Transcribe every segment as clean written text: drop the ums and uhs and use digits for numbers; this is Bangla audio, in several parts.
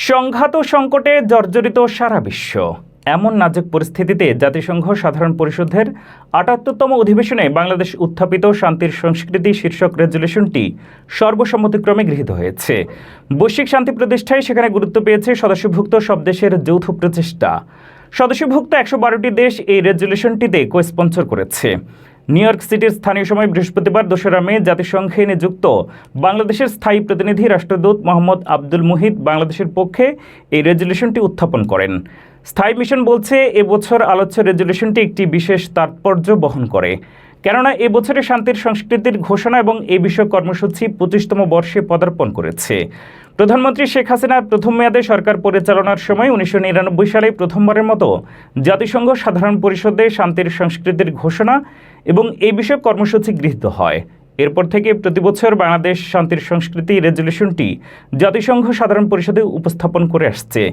সংঘাত ও সংকটে জর্জরিত সারা বিশ্ব। এমন নাজুক পরিস্থিতিতে জাতিসংঘ সাধারণ পরিষদের ৭৮তম অধিবেশনে বাংলাদেশ উত্থাপিত শান্তির সংস্কৃতি শীর্ষক রেজলিউশনটি সর্বসম্মতিক্রমে গৃহীত হয়েছে। বৈশ্বিক শান্তি প্রতিষ্ঠায় সেখানে গুরুত্ব পেয়েছে সদস্যভুক্ত সব দেশের যৌথ প্রচেষ্টা। সদস্যভুক্ত ১১২টি দেশ এই রেজলিউশনটিতে কো-স্পন্সর করেছে। নিউ ইয়র্ক সিটির স্থানীয় সময় বৃহস্পতিবার ২রা মে জাতিসংঘে নিযুক্ত বাংলাদেশের স্থায়ী প্রতিনিধি রাষ্ট্রদূত মোহাম্মদ আব্দুল মুহিত বাংলাদেশের পক্ষে এই রেজলিউশনটি উত্থাপন করেন। স্থায়ী মিশন বলছে, এবছর আলোচ্য রেজলিউশনটি একটি বিশেষ তাৎপর্য বহন করে, কেননা এবছরে শান্তির সংস্কৃতির ঘোষণা এবং এই বিষয়ক কর্মসূচি ২৫তম বর্ষে পদার্পণ করেছে। প্রধানমন্ত্রী শেখ হাসিনার প্রথম মেয়াদে সরকার পরিচালনার সময় ১৯৯৯ সালে প্রথমবারের মতো জাতিসংঘ সাধারণ পরিষদে শান্তির সংস্কৃতির ঘোষণা এবং এই বিষয়ক কর্মসূচি গৃহীত হয়। এরপর থেকে প্রতিবছর বাংলাদেশ শান্তির সংস্কৃতি রেজলিউশনটি জাতিসংঘ সাধারণ পরিষদে উপস্থাপন করে আসছে,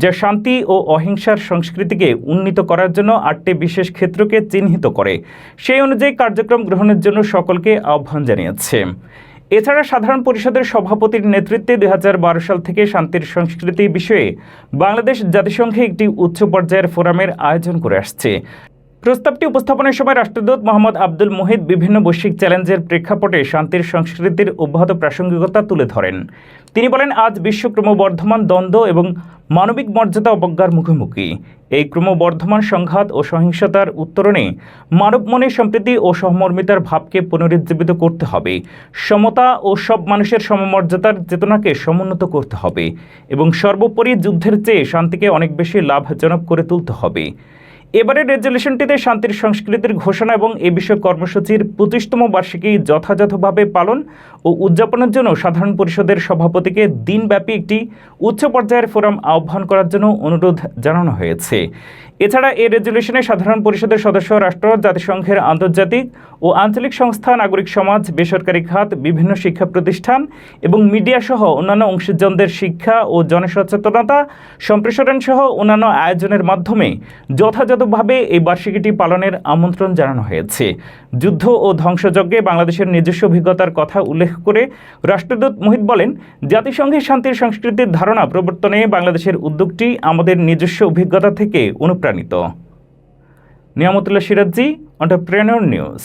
যা শান্তি ও অহিংসার সংস্কৃতিকে উন্নীত করার জন্য ৮টি বিশেষ ক্ষেত্রকে চিহ্নিত করে সেই অনুযায়ী কার্যক্রম গ্রহণের জন্য সকলকে আহ্বান জানিয়েছে। এছাড়া সাধারণ পরিষদের সভাপতির নেতৃত্বে ২০১২ সাল থেকে শান্তির সংস্কৃতি বিষয়ে বাংলাদেশ জাতিসংঘে একটি উচ্চ পর্যায়ের ফোরামের আয়োজন করে আসছে। প্রস্তাবটি উপস্থাপনের সময় রাষ্ট্রদূত মোহাম্মদ আব্দুল মুহিত বিভিন্ন বৈশ্বিক চ্যালেঞ্জের প্রেক্ষাপটে শান্তির সংস্কৃতির অব্যাহত প্রাসঙ্গিকতা তুলে ধরেন। তিনি বলেন, আজ বিশ্ব ক্রমবর্ধমান দ্বন্দ্ব এবং মানবিক মর্যাদা অবজ্ঞার মুখোমুখি। এই ক্রমবর্ধমান সংঘাত ও সহিংসতার উত্তরণে মানব মনে সম্প্রীতি ও সহমর্মিতার ভাবকে পুনরুজ্জীবিত করতে হবে, সমতা ও সব মানুষের সমমর্যাদার চেতনাকে সমুন্নত করতে হবে এবং সর্বোপরি যুদ্ধের চেয়ে শান্তিকে অনেক বেশি লাভজনক করে তুলতে হবে। এবারের রেজলিউশনটিতে শান্তির সংস্কৃতির ঘোষণা এবং এ বিষয়ক কর্মসূচির ২৫তম বার্ষিকী যথাযথভাবে পালন ও উদযাপনের জন্য সাধারণ পরিষদের সভাপতিকে দিনব্যাপী একটি উচ্চ পর্যায়ের ফোরাম আহ্বান করার জন্য অনুরোধ জানানো হয়েছে। এছাড়া এই রেজলিউশনে সাধারণ পরিষদের সদস্য রাষ্ট্র, জাতিসংঘের আন্তর্জাতিক ও আঞ্চলিক সংস্থা, নাগরিক সমাজ, বেসরকারি খাত, বিভিন্ন শিক্ষা প্রতিষ্ঠান এবং মিডিয়া সহ অন্যান্য অংশীজনদের শিক্ষা ও জনসচেতনতা সম্প্রসারণ সহ অন্যান্য আয়োজনের মাধ্যমে যথাযথভাবে এই বার্ষিকীটি পালনের আমন্ত্রণ জানানো হয়েছে। যুদ্ধ ও ধ্বংসযজ্ঞে বাংলাদেশের নিজস্ব অভিজ্ঞতার কথা উল্লেখ করে রাষ্ট্রদূত মুহিত বলেন, জাতিসংঘের শান্তির সংস্কৃতির ধারণা প্রবর্তনে বাংলাদেশের উদ্যোগটি আমাদের নিজস্ব অভিজ্ঞতা থেকে অনুপ্রাণিত। নিয়ামতুল্লাহ সিরাজি, এন্টারপ্রেনিউর নিউজ।